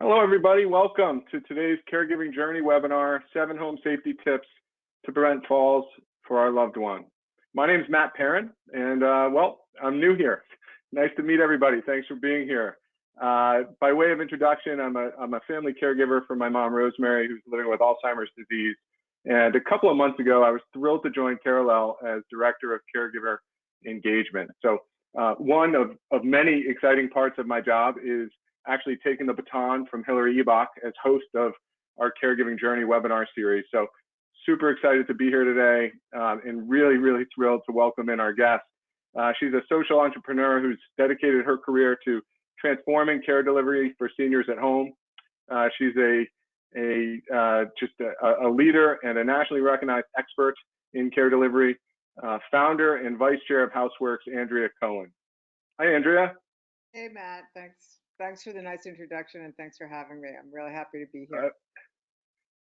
Hello, everybody. Welcome to today's Caregiving Journey webinar, 7 Home Safety Tips to Prevent Falls for Our Loved One. My name is Matt Perrin, and well, I'm new here. Nice to meet everybody. Thanks for being here. By way of introduction, I'm a family caregiver for my mom, Rosemary, who's living with Alzheimer's disease. And a couple of months ago, I was thrilled to join Carallel as Director of Caregiver Engagement. So one of many exciting parts of my job is actually taking the baton from Hillary Ebach as host of our Caregiving Journey webinar series. So super excited to be here today and really, really thrilled to welcome in our guest. She's a social entrepreneur who's dedicated her career to transforming care delivery for seniors at home. She's just a leader and a nationally recognized expert in care delivery, founder and vice chair of Houseworks, Andrea Cohen. Hi, Andrea. Hey, Matt. Thanks for the nice introduction, and thanks for having me. I'm really happy to be here.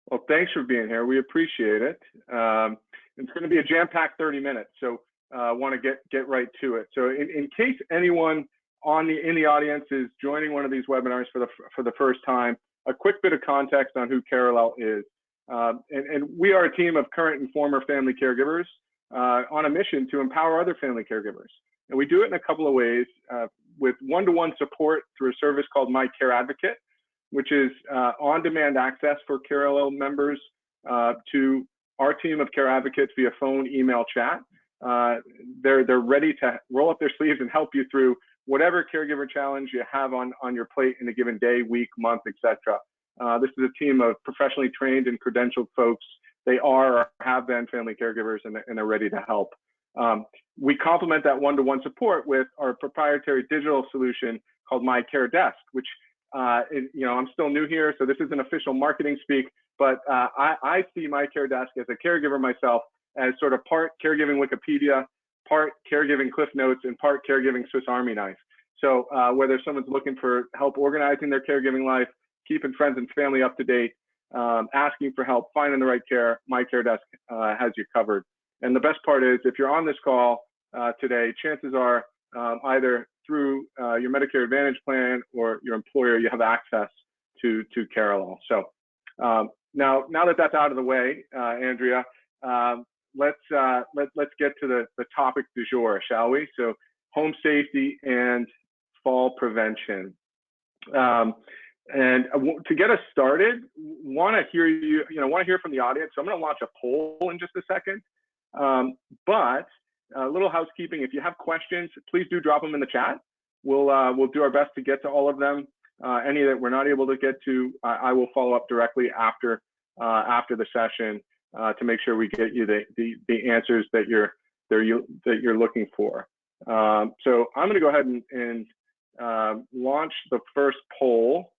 Well, thanks for being here. We appreciate it. It's going to be a jam-packed 30 minutes, so I want to get right to it. So in case anyone in the audience is joining one of these webinars for the first time, a quick bit of context on who Carallel is. And we are a team of current and former family caregivers on a mission to empower other family caregivers. And we do it in a couple of ways, with one-to-one support through a service called My Care Advocate, which is on-demand access for Carallel members to our team of care advocates via phone, email, chat. They're ready to roll up their sleeves and help you through whatever caregiver challenge you have on your plate in a given day, week, month, etc. This is a team of professionally trained and credentialed folks. They are or have been family caregivers, and they're ready to help. We complement that one-to-one support with our proprietary digital solution called My Care Desk, which, I'm still new here, so this isn't official marketing speak, but I see My Care Desk as a caregiver myself as sort of part caregiving Wikipedia, part caregiving Cliff Notes, and part caregiving Swiss Army knife. So whether someone's looking for help organizing their caregiving life, keeping friends and family up to date, asking for help, finding the right care, My Care Desk has you covered. And the best part is, if you're on this call today, chances are either through your Medicare Advantage plan or your employer, you have access to Carallel. So now that that's out of the way, Andrea, let's get to the topic du jour, shall we? So home safety and fall prevention. And to get us started, want to hear from the audience. So I'm going to launch a poll in just a second. But a little housekeeping: if you have questions, please do drop them in the chat. We'll do our best to get to all of them. Any that we're not able to get to, I will follow up directly after the session to make sure we get you the answers that you're looking for. So I'm going to go ahead and launch the first poll,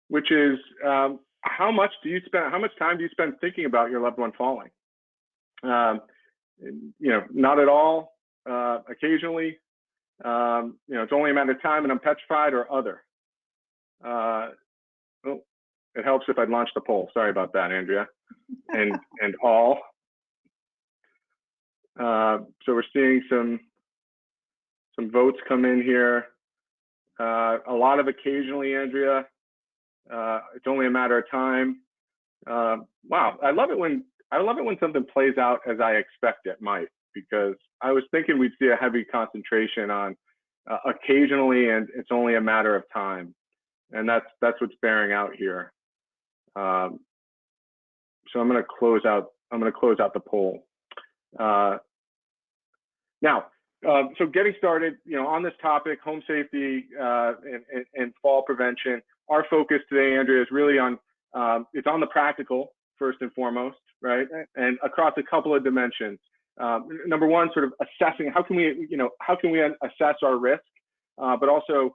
which is how much time do you spend thinking about your loved one falling? Not at all, occasionally, it's only a matter of time and I'm petrified, or other. It helps if I'd launched the poll. Sorry about that, Andrea. And all. So we're seeing some votes come in here. A lot of occasionally, Andrea. It's only a matter of time. Wow, I love it when something plays out as I expect it might, because I was thinking we'd see a heavy concentration on occasionally, and it's only a matter of time, and that's what's bearing out here. So I'm going to close out the poll now. So getting started, on this topic, home safety and fall prevention. Our focus today, Andrea, is really on it's on the practical first and foremost, right? And across a couple of dimensions. Number one, sort of assessing how can we assess our risk, but also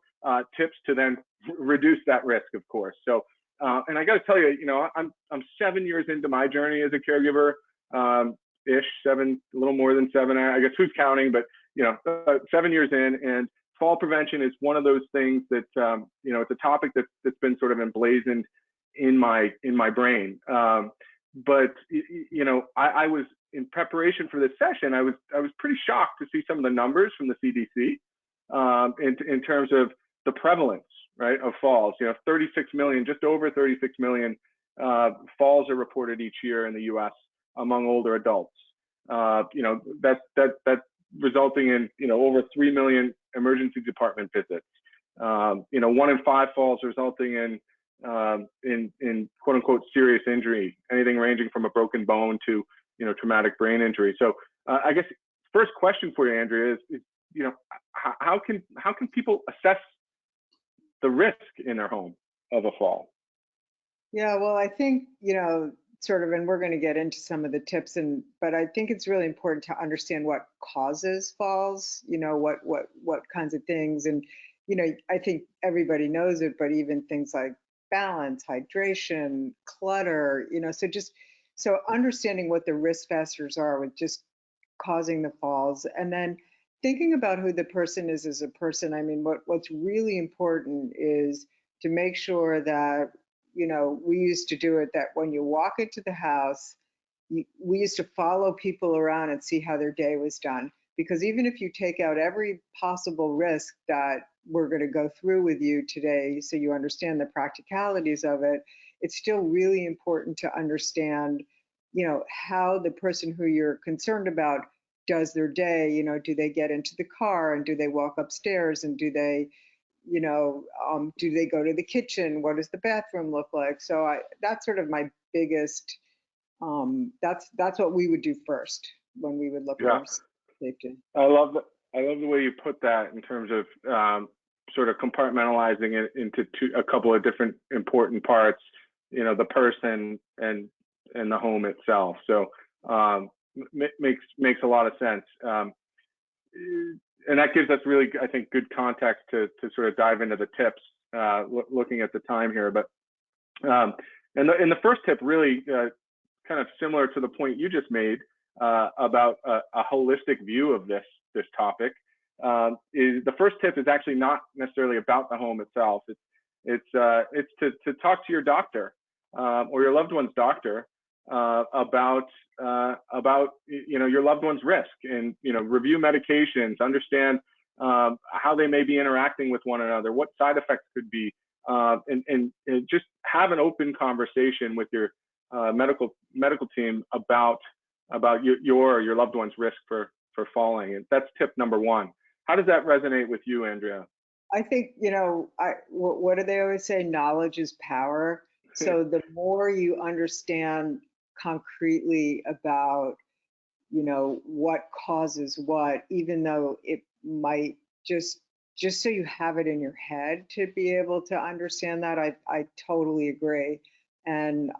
tips to then reduce that risk, of course. So, and I got to tell you, I'm 7 years into my journey as a caregiver, a little more than 7. I guess who's counting, but 7 years in, and fall prevention is one of those things that it's a topic that's been sort of emblazoned in my brain. But I was, in preparation for this session, I was pretty shocked to see some of the numbers from the CDC in terms of the prevalence, right, of falls. 36 million, just over 36 million falls are reported each year in the U.S. among older adults. That's resulting in over 3 million emergency department visits. 1 in 5 falls resulting in quote unquote serious injury, anything ranging from a broken bone to traumatic brain injury. So I guess first question for you, Andrea, is how can people assess the risk in their home of a fall? Yeah, well, I think, sort of, and we're going to get into some of the tips, but I think it's really important to understand what causes falls, what kinds of things. And, I think everybody knows it, but even things like balance, hydration, clutter, so understanding what the risk factors are with just causing the falls, and then thinking about who the person is as a person. I mean, what's really important is to make sure that, we used to do it that when you walk into the house, we used to follow people around and see how their day was done. Because even if you take out every possible risk that we're going to go through with you today, so you understand the practicalities of it, it's still really important to understand, how the person who you're concerned about does their day. Do they get into the car, and do they walk upstairs, and do they go to the kitchen? What does the bathroom look like? So that's sort of my biggest, that's what we would do first when we would look at our safety. I love the way you put that in terms of sort of compartmentalizing it into a couple of different important parts, the person and the home itself. So makes a lot of sense. And that gives us really, I think, good context to sort of dive into the tips, looking at the time here. But and the first tip really kind of similar to the point you just made about a holistic view of this topic. Is the first tip is actually not necessarily about the home itself. It's to talk to your doctor or your loved one's doctor about your loved one's risk, and review medications, understand how they may be interacting with one another, what side effects could be, and just have an open conversation with your medical team about your loved one's risk for falling. And that's tip number one. How does that resonate with you, Andrea? I think, what do they always say? Knowledge is power. So the more you understand concretely about, what causes what, even though it might just so you have it in your head to be able to understand that, I totally agree. And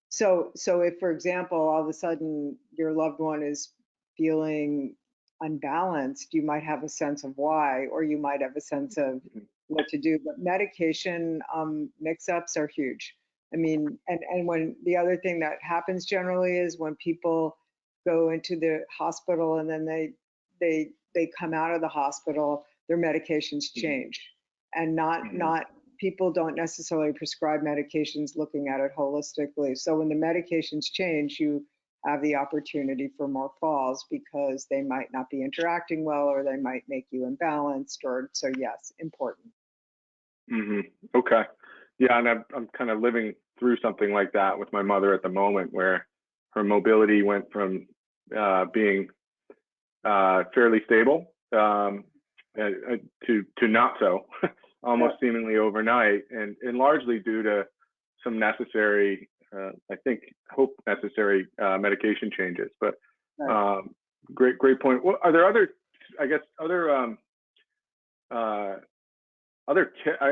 so if, for example, all of a sudden your loved one is feeling unbalanced, you might have a sense of why, or you might have a sense of what to do. But medication mix-ups are huge. I mean, and when the other thing that happens generally is when people go into the hospital and then they come out of the hospital, their medications change, and not people don't necessarily prescribe medications looking at it holistically. So when the medications change, you have the opportunity for more falls because they might not be interacting well, or they might make you imbalanced, or so yes, important. Okay. Yeah, and I'm kind of living through something like that with my mother at the moment, where her mobility went from being fairly stable to not so, almost seemingly overnight, and largely due to some necessary, necessary medication changes. But great point. Well, are there other, I guess,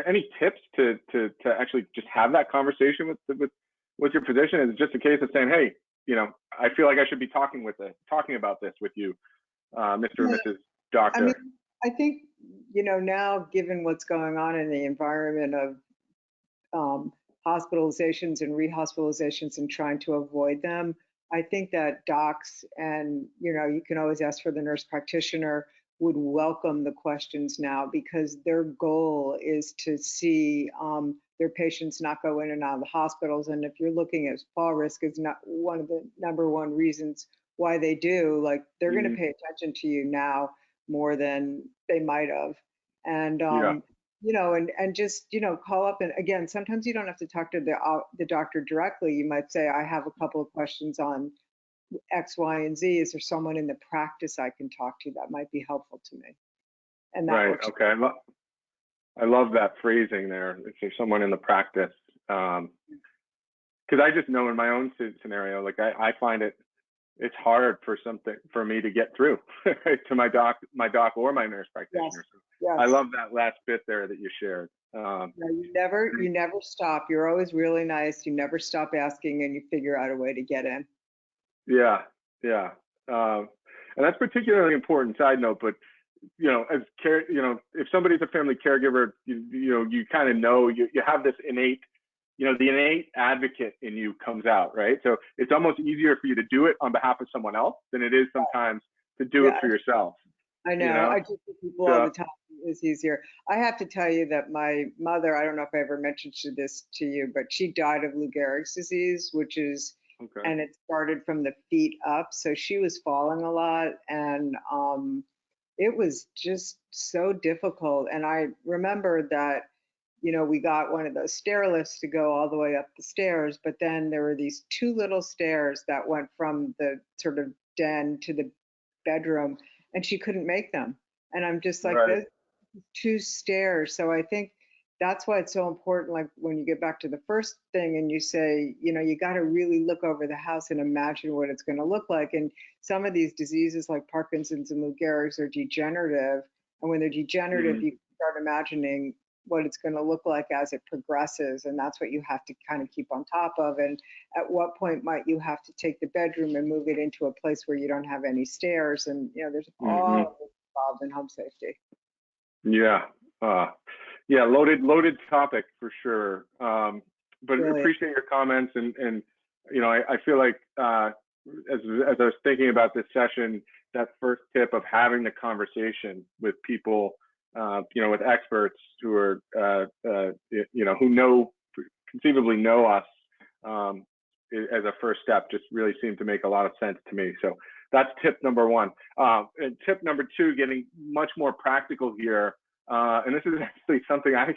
any tips to actually just have that conversation with your physician? Is it just a case of saying, hey, I feel like I should be talking about this with you, Mr. or Mrs. Doctor? I mean, I think, now given what's going on in the environment of hospitalizations and rehospitalizations and trying to avoid them, I think that docs and, you can always ask for the nurse practitioner, would welcome the questions now, because their goal is to see their patients not go in and out of the hospitals. And if you're looking at fall risk is not one of the number one reasons why they do, like, they're going to pay attention to you now more than they might have. And and just, call up. And again, sometimes you don't have to talk to the doctor directly. You might say, I have a couple of questions on X, Y, and Z. Is there someone in the practice I can talk to that might be helpful to me? And that Right. works. Okay. I love that phrasing there. If there's someone in the practice, because I just know in my own scenario, like I find it's hard for me to get through to my doc or my nurse practitioner. Yes. So Yes. I love that last bit there that you shared. No, you never stop. You're always really nice. You never stop asking, and you figure out a way to get in. Yeah. Yeah. And that's particularly important. Side note, but as if somebody's a family caregiver, you kind of know you have this innate, the innate advocate in you comes out, right? So it's almost easier for you to do it on behalf of someone else than it is sometimes to do it for yourself. I know. I do for people all the time. It's easier. I have to tell you that my mother, I don't know if I ever mentioned this to you, but she died of Lou Gehrig's disease, which is, and it started from the feet up. So she was falling a lot, and it was just so difficult. And I remember that, we got one of those stair lifts to go all the way up the stairs, but then there were these two little stairs that went from the sort of den to the bedroom, and she couldn't make them. And I'm just like, there's two stairs. So I think that's why it's so important. Like when you get back to the first thing and you say, you got to really look over the house and imagine what it's going to look like. And some of these diseases like Parkinson's and Lou Gehrig's are degenerative. And when they're degenerative, you start imagining what it's going to look like as it progresses. And that's what you have to kind of keep on top of. And at what point might you have to take the bedroom and move it into a place where you don't have any stairs? And, there's all involved in home safety. Yeah. Yeah. Loaded topic for sure. But really appreciate your comments. And I feel like, as I was thinking about this session, that first tip of having the conversation with people, with experts who are, who conceivably know us, as a first step, just really seemed to make a lot of sense to me. So that's tip number one. And tip number two, getting much more practical here. And this is actually something I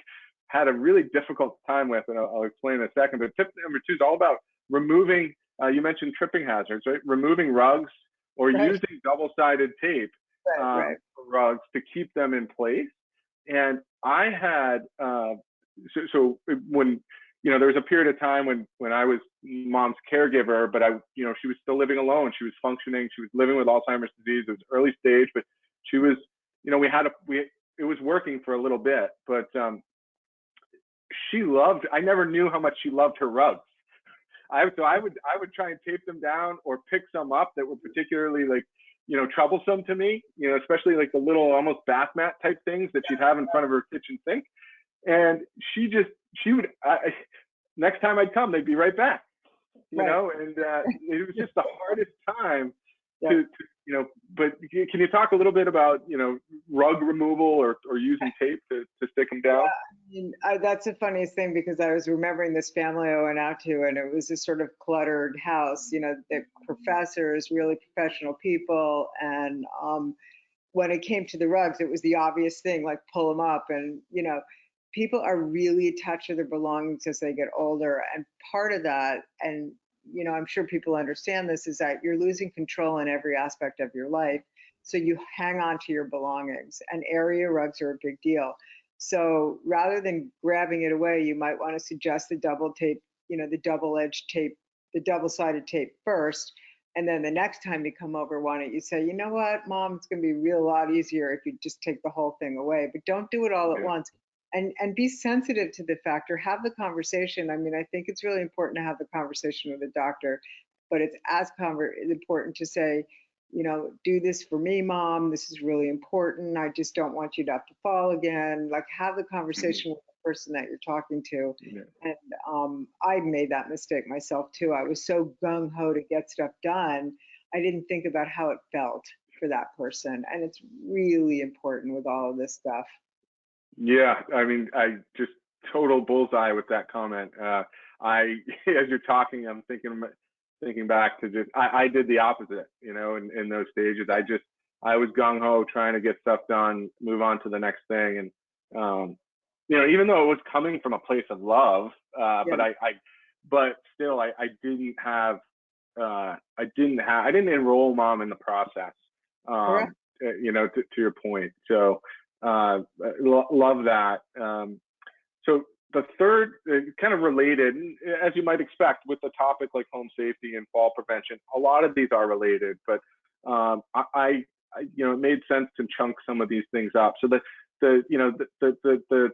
had a really difficult time with, and I'll explain in a second. But tip number two is all about removing, you mentioned tripping hazards, right? Removing rugs or using double-sided tape for rugs to keep them in place. And I had, so when, there was a period of time when I was mom's caregiver, but she was still living alone. She was functioning. She was living with Alzheimer's disease. It was early stage, but she was, it was working for a little bit, but I never knew how much she loved her rugs. I would try and tape them down or pick some up that were particularly troublesome to me, especially like the little almost bath mat type things that she'd have in front of her kitchen sink. And she would, next time I'd come, they'd be right back, and it was just the hardest time but can you talk a little bit about, rug removal or using tape to stick them down? That's the funniest thing, because I was remembering this family I went out to, and it was this sort of cluttered house, the professors, really professional people. And when it came to the rugs, it was the obvious thing, like pull them up. And, people are really attached to their belongings as they get older. And part of that, and I'm sure people understand this, is that you're losing control in every aspect of your life. So you hang on to your belongings, and area rugs are a big deal. So rather than grabbing it away, you might want to suggest the double tape, the double-edged tape, the double-sided tape first. And then the next time you come over, why don't you say, you know what, Mom, it's going to be a real lot easier if you just take the whole thing away, but don't do it all at once. And be sensitive to the factor, have the conversation. I mean, I think it's really important to have the conversation with the doctor, but it's as important to say, do this for me, Mom. This is really important. I just don't want you to have to fall again. Like, have the conversation with the person that you're talking to. And I made that mistake myself too. I was so gung-ho to get stuff done. I didn't think about how it felt for that person. And it's really important with all of this stuff. Yeah, I mean, I just total bullseye with that comment. As you're talking, I'm thinking back to I did the opposite, in those stages. I was gung ho trying to get stuff done, move on to the next thing. And even though it was coming from a place of love, Yeah. but still, I didn't enroll mom in the process. Correct. To your point. So, love that. So the third, kind of related, as you might expect with the topic like home safety and fall prevention, a lot of these are related, but it made sense to chunk some of these things up. So the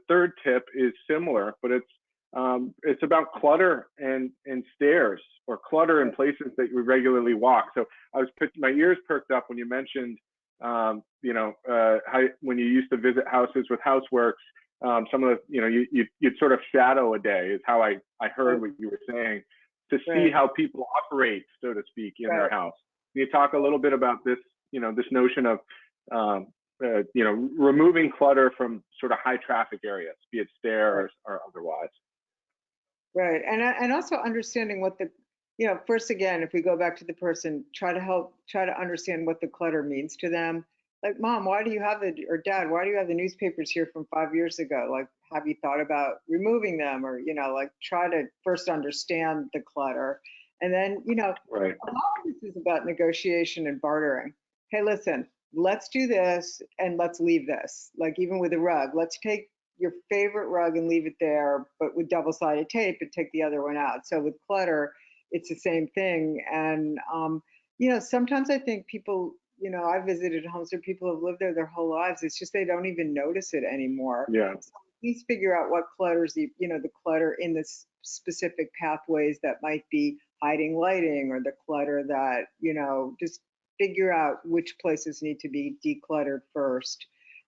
third tip is similar, but it's about clutter and stairs, or clutter in places that you regularly walk. So my ears perked up when you mentioned, how when you used to visit houses with houseworks, some of the, you'd sort of shadow a day, is how I heard what you were saying, to see how people operate, so to speak, in their house. Can you talk a little bit about this, this notion of, removing clutter from sort of high traffic areas, be it stairs or otherwise? Right. And also understanding what first, again, if we go back to the person, try to understand what the clutter means to them. Like, Mom, why do you have or Dad, why do you have the newspapers here from 5 years ago? Like, have you thought about removing them? Or, try to first understand the clutter. And then, a lot of this is about negotiation and bartering. Hey, listen, let's do this and let's leave this. Like, even with a rug, let's take your favorite rug and leave it there, but with double-sided tape and take the other one out. So with clutter, it's the same thing. And, sometimes I think people, I visited homes where people have lived there their whole lives. It's just they don't even notice it anymore. Yeah. So please figure out what clutters, the clutter in the specific pathways that might be hiding lighting, or the clutter that, just figure out which places need to be decluttered first.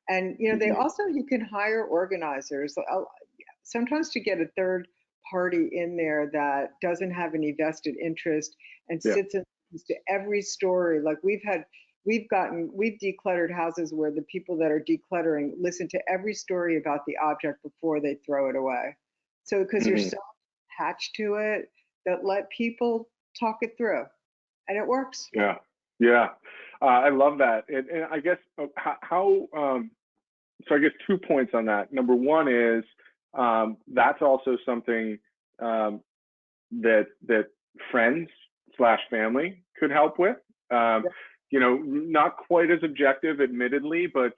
And, they also, you can hire organizers. Sometimes to get a third party in there that doesn't have any vested interest and sits into every story. Like we've decluttered houses where the people that are decluttering listen to every story about the object before they throw it away. So because you're so attached to it, that let people talk it through, and it works. Yeah. Yeah. I love that. And I guess so I guess 2 points on that. Number one is, that's also something that friends/family could help with. Not quite as objective, admittedly, but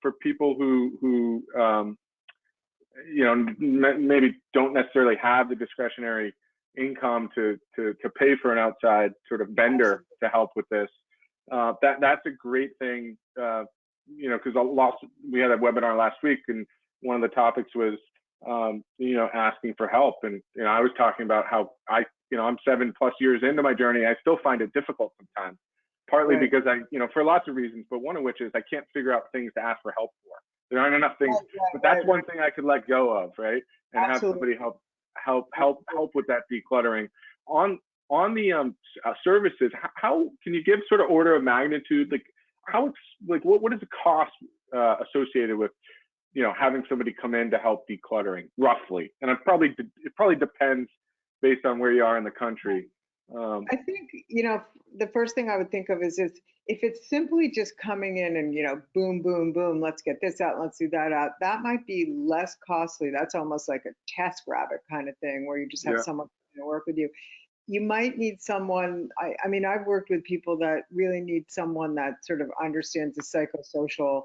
for people who maybe don't necessarily have the discretionary income to pay for an outside sort of vendor to help with this. That's a great thing. Because we had a webinar last week, and one of the topics was, asking for help. And, I was talking about how I'm 7+ years into my journey. I still find it difficult sometimes, partly because for lots of reasons, but one of which is I can't figure out things to ask for help for. There aren't enough things, but that's one thing I could let go of, right? And have somebody help with that decluttering. On the services, how can you give sort of order of magnitude, what is the cost associated with having somebody come in to help decluttering, roughly? And it probably depends based on where you are in the country. I think the first thing I would think of is if it's simply just coming in and boom, boom, boom, let's get this out, let's do that out. That might be less costly. That's almost like a TaskRabbit kind of thing, where you just have someone to work with you. You might need someone, I mean, I've worked with people that really need someone that sort of understands the psychosocial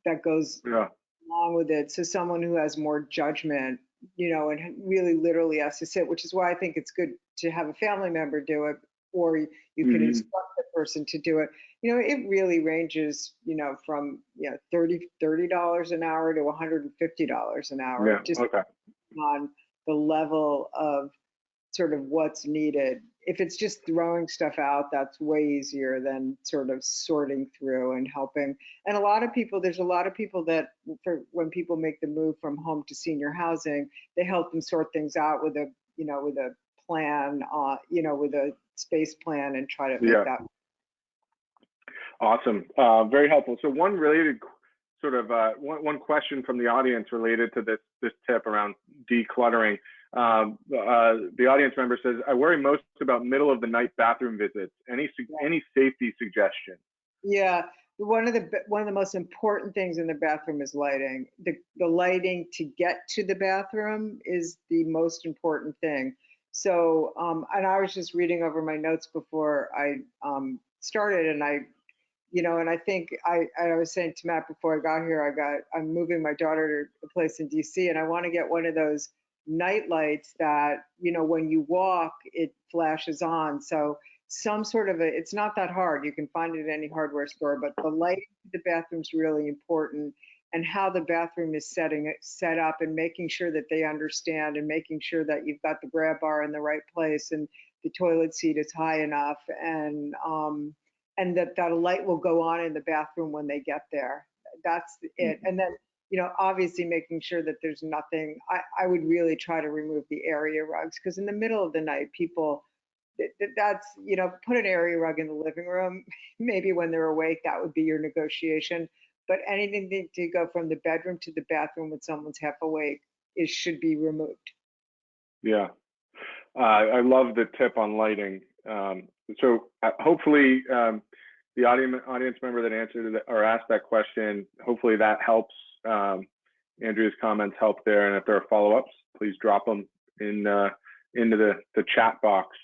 that goes along with it. So someone who has more judgment, and really literally has to sit, which is why I think it's good to have a family member do it, or you can instruct the person to do it. It really ranges, from $30 an hour to $150 an hour, just on the level of sort of what's needed. If it's just throwing stuff out, that's way easier than sort of sorting through and helping. And there's a lot of people that, when people make the move from home to senior housing, they help them sort things out with a plan, with a space plan, and try to make that. Awesome. Very helpful. So one related sort of one question from the audience related to this tip around decluttering. The audience member says, I worry most about middle of the night bathroom visits. Any safety suggestion? Yeah, one of the most important things in the bathroom is lighting. The lighting to get to the bathroom is the most important thing. So, and I was just reading over my notes before I started, and and I think I was saying to Matt before I got here, I'm moving my daughter to a place in DC, and I want to get one of those night lights that, when you walk, it flashes on. So some sort of it's not that hard. You can find it at any hardware store, but the lighting to the bathroom is really important, and how the bathroom is set up, and making sure that they understand, and making sure that you've got the grab bar in the right place, and the toilet seat is high enough, and that a light will go on in the bathroom when they get there. That's it. And then, obviously making sure that there's nothing. I would really try to remove the area rugs, because in the middle of the night, people, that's, put an area rug in the living room. Maybe when they're awake, that would be your negotiation. But anything to go from the bedroom to the bathroom when someone's half awake should be removed. Yeah. I love the tip on lighting. So hopefully the audience member that answered or asked that question, hopefully that helps. Andrea's comments help there, and if there are follow-ups, please drop them into the chat box.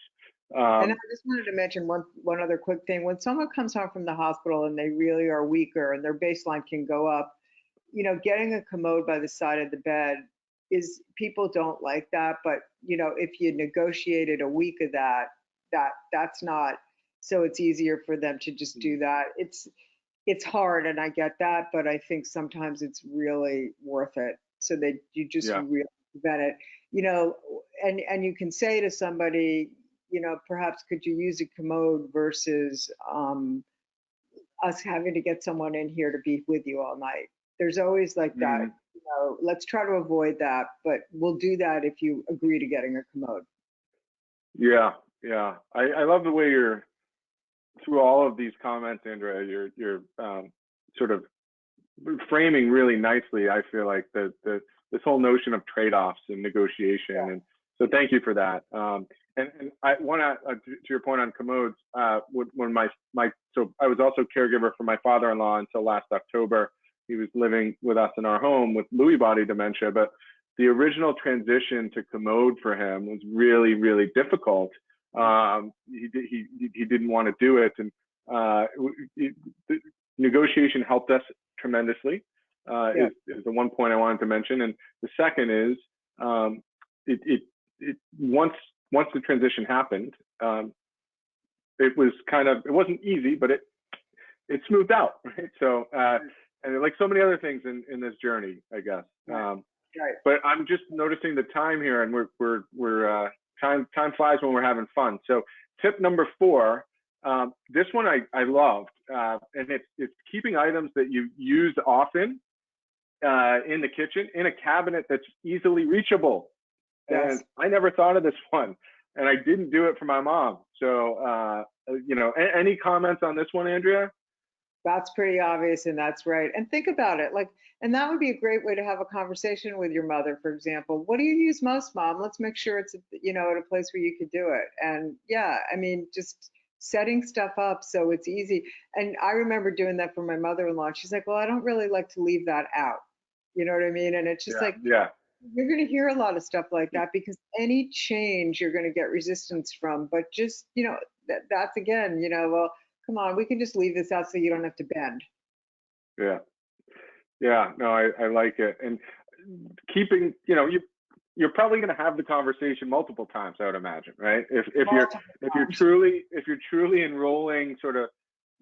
And I just wanted to mention one other quick thing. When someone comes home from the hospital and they really are weaker and their baseline can go up, getting a commode by the side of the bed people don't like that, but if you negotiated a week of that's not, so it's easier for them to just do that. It's hard, and I get that, but I think sometimes it's really worth it, so that you just really prevent it. And you can say to somebody, perhaps could you use a commode versus us having to get someone in here to be with you all night. There's always like that. Let's try to avoid that, but we'll do that if you agree to getting a commode. Yeah. I love the way you're, through all of these comments, Andrea, you're sort of framing really nicely. I feel like this whole notion of trade-offs and negotiation, and so thank you for that. And I want to your point on commodes. When so I was also caregiver for my father-in-law until last October. He was living with us in our home with Lewy body dementia, but the original transition to commode for him was really, really difficult. He didn't want to do it, and the negotiation helped us tremendously. Is the one point I wanted to mention, and the second is once the transition happened, it wasn't easy, but it smoothed out, right? So and like so many other things in this journey, I guess. But I'm just noticing the time here, and we're time flies when we're having fun. So tip number 4, this one I loved, and it's keeping items that you use often in the kitchen in a cabinet that's easily reachable. And I never thought of this one, and I didn't do it for my mom. So any comments on this one, Andrea? That's pretty obvious, and that's right. And think about it, and that would be a great way to have a conversation with your mother, for example. What do you use most, Mom? Let's make sure it's, at a place where you could do it. And just setting stuff up so it's easy. And I remember doing that for my mother-in-law. She's like, well, I don't really like to leave that out. You know what I mean? And it's just you're going to hear a lot of stuff like that, because any change you're going to get resistance from. But just, that's again, well, come on, we can just leave this out so you don't have to bend. No, I like it. And keeping, you're probably going to have the conversation multiple times, I would imagine, right? If you're truly enrolling sort of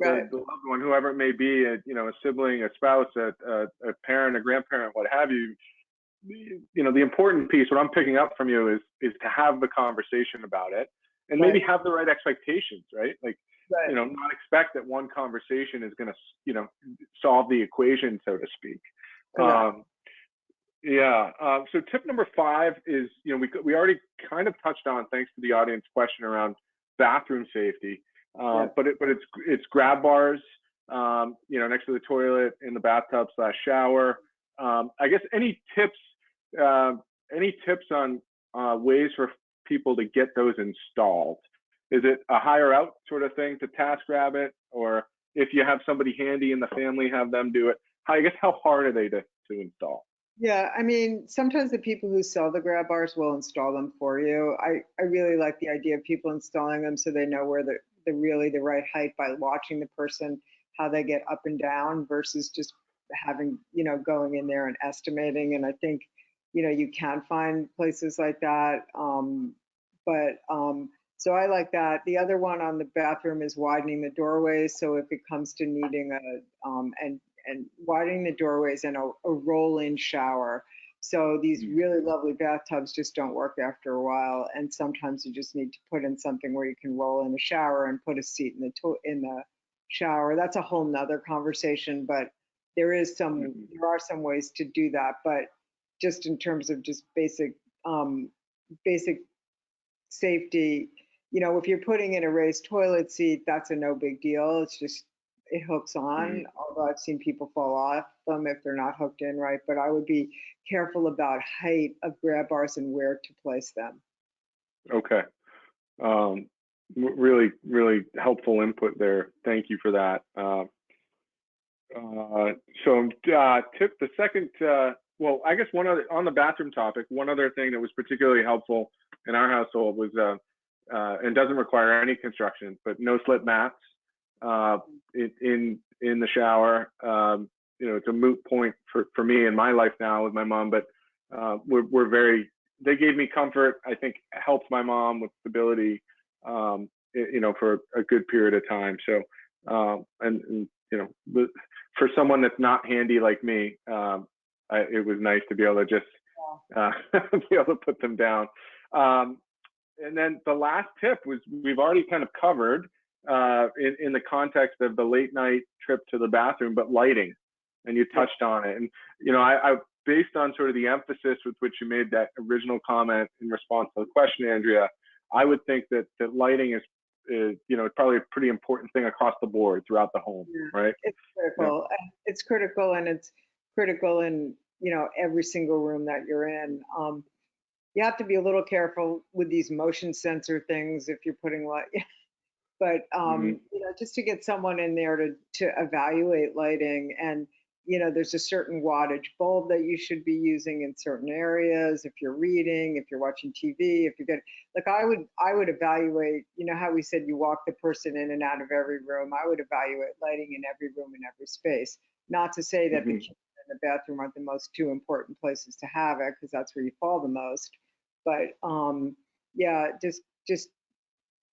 the loved one, whoever it may be, a sibling, a spouse, a parent, a grandparent, what have you. The important piece, what I'm picking up from you is to have the conversation about it, and maybe have the right expectations, right? Not expect that one conversation is going to, solve the equation, so to speak. So tip number 5 is, we already kind of touched on, thanks to the audience question around bathroom safety, but it's grab bars, next to the toilet, in the bathtub / shower. I guess any tips on ways for people to get those installed? Is it a hire out sort of thing to task rabbit, or if you have somebody handy in the family, have them do it. I guess how hard are they to install? Yeah, I mean, sometimes the people who sell the grab bars will install them for you. I really like the idea of people installing them so they know where the really the right height by watching the person, how they get up and down versus just having, going in there and estimating. And I think, you can find places like that. So I like that. The other one on the bathroom is widening the doorways. So if it comes to needing and widening the doorways and a roll-in shower. So these really lovely bathtubs just don't work after a while, and sometimes you just need to put in something where you can roll in the shower and put a seat in the shower. That's a whole nother conversation, but there are some ways to do that. But just in terms of just basic safety, if you're putting in a raised toilet seat, that's a no big deal. It's just it hooks on, although I've seen people fall off them if they're not hooked in right. But I would be careful about height of grab bars and where to place them. Okay. Really, really helpful input there. Thank you for that. Tip the second, well, I guess one other, on the bathroom topic, one other thing that was particularly helpful in our household was, and doesn't require any construction, but no slip mats in the shower. It's a moot point for me in my life now with my mom, but they gave me comfort. I think helped my mom with stability, for a good period of time. So, for someone that's not handy like me, it was nice to be able to just be able to put them down. And then the last tip was we've already kind of covered in the context of the late night trip to the bathroom, but lighting, and you touched on it. And, I based on sort of the emphasis with which you made that original comment in response to the question, Andrea, I would think that lighting is probably a pretty important thing across the board throughout the home, right? It's critical. Yeah. It's critical, and it's critical in, every single room that you're in. You have to be a little careful with these motion sensor things if you're putting light. But just to get someone in there to evaluate lighting, and there's a certain wattage bulb that you should be using in certain areas. If you're reading, if you're watching TV, if you're getting, like I would evaluate. How we said you walk the person in and out of every room. I would evaluate lighting in every room and every space. Not to say that the kitchen and the bathroom aren't the most two important places to have it, because that's where you fall the most. But just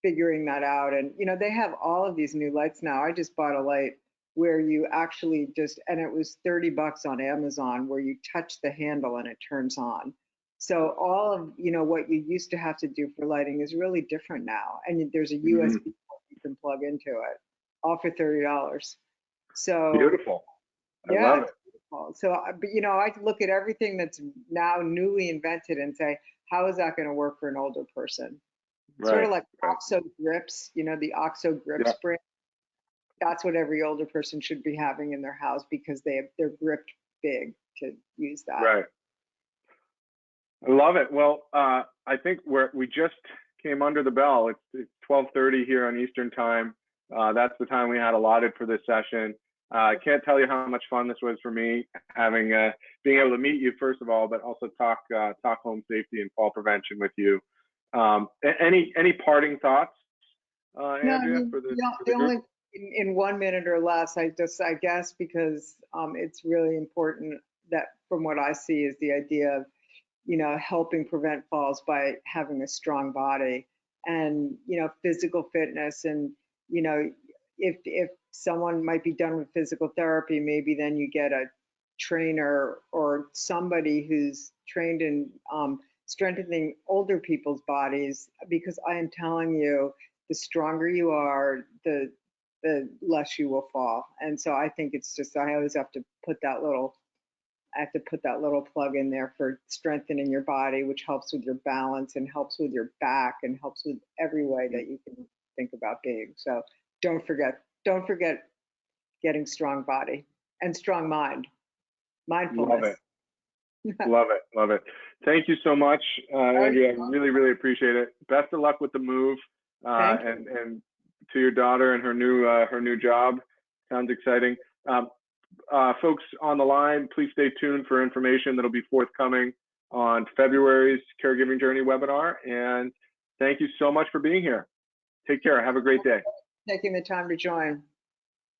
figuring that out. And they have all of these new lights now. I just bought a light where you actually and it was $30 on Amazon, where you touch the handle and it turns on. So all of what you used to have to do for lighting is really different now, and there's a USB port you can plug into it, all for $30. So beautiful. I love it. Beautiful. So I look at everything that's now newly invented and say, how is that going to work for an older person? Right. Sort of like OXO grips, the OXO grip spring. That's what every older person should be having in their house, because they're gripped big to use that. Right. I love it. Well, I think we just came under the bell. It's 12:30 here on Eastern time. That's the time we had allotted for this session. I can't tell you how much fun this was for me, being able to meet you first of all, but also talk home safety and fall prevention with you. Any parting thoughts, Andrea, for the group? Only in 1 minute or less, I guess, because it's really important that, from what I see, is the idea of helping prevent falls by having a strong body, and physical fitness, and if someone might be done with physical therapy, maybe then you get a trainer or somebody who's trained in strengthening older people's bodies, because I am telling you, the stronger you are, the less you will fall. And so I think it's just, I always have to put that little plug in there for strengthening your body, which helps with your balance and helps with your back and helps with every way that you can think about being. So don't forget getting strong body and strong mind, mindfulness. Love it. Thank you so much, Andrea. I really, really appreciate it. Best of luck with the move, and to your daughter and her new job. Sounds exciting. Folks on the line, please stay tuned for information that'll be forthcoming on February's Caregiving Journey webinar. And thank you so much for being here. Take care. Have a great day. Taking the time to join.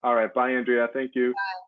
All right. Bye, Andrea. Thank you. Bye.